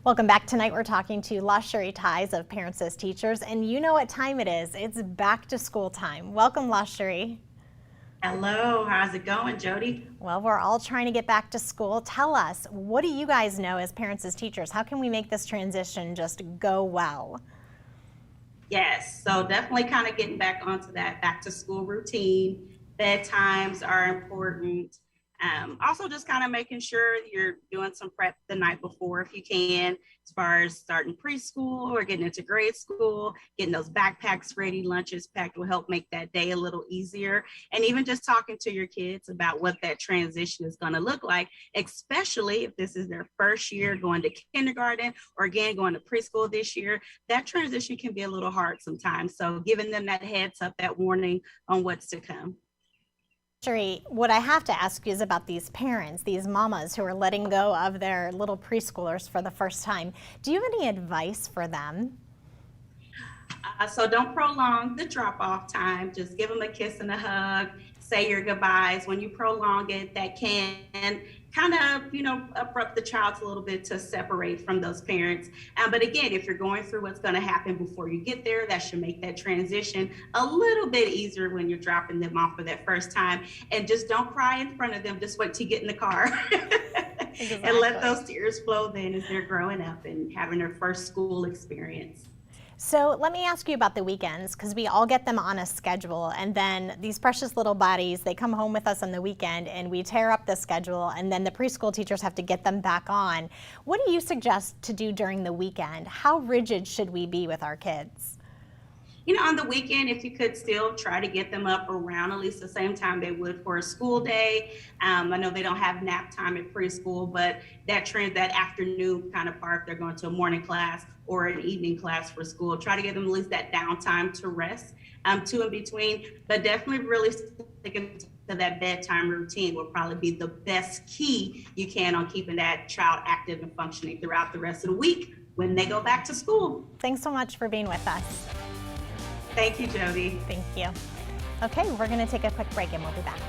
Welcome back. Tonight we're talking to Lashery Tyes of Parents as Teachers, and you know what time it is. It's back to school time. Welcome, Lashery. Hello, how's it going, Jody? Well, we're all trying to get back to school. Tell us, what do you guys know as parents as teachers? How can we make this transition just go well? Yes, so definitely kind of getting back onto that back to school routine. Bedtimes are important. Also, just kind of making sure you're doing some prep the night before if you can, as far as starting preschool or getting into grade school, getting those backpacks ready, lunches packed will help make that day a little easier. And even just talking to your kids about what that transition is going to look like, especially if this is their first year going to kindergarten or again going to preschool this year, that transition can be a little hard sometimes. So giving them that heads up, that warning on what's to come. Sherry, what I have to ask you is about these parents, these mamas who are letting go of their little preschoolers for the first time. Do you have any advice for them? So don't prolong the drop off time. Just give them a kiss and a hug. Say your goodbyes. When you prolong it, that can kind of, abrupt the child a little bit to separate from those parents. But again, if you're going through what's going to happen before you get there, that should make that transition a little bit easier when you're dropping them off for that first time. And just don't cry in front of them. Just wait till you get in the car. Exactly. And let those tears flow then as they're growing up and having their first school experience. So let me ask you about the weekends, because we all get them on a schedule, and then these precious little bodies, they come home with us on the weekend and we tear up the schedule, and then the preschool teachers have to get them back on. What do you suggest to do during the weekend? How rigid should we be with our kids? On the weekend, if you could still try to get them up around at least the same time they would for a school day. I know they don't have nap time at preschool, but that afternoon kind of part, they're going to a morning class or an evening class for school. Try to give them at least that downtime to rest, to in between, but definitely really sticking to that bedtime routine will probably be the best key you can on keeping that child active and functioning throughout the rest of the week when they go back to school. Thanks so much for being with us. Thank you, Jody. Thank you. Okay, we're going to take a quick break and we'll be back.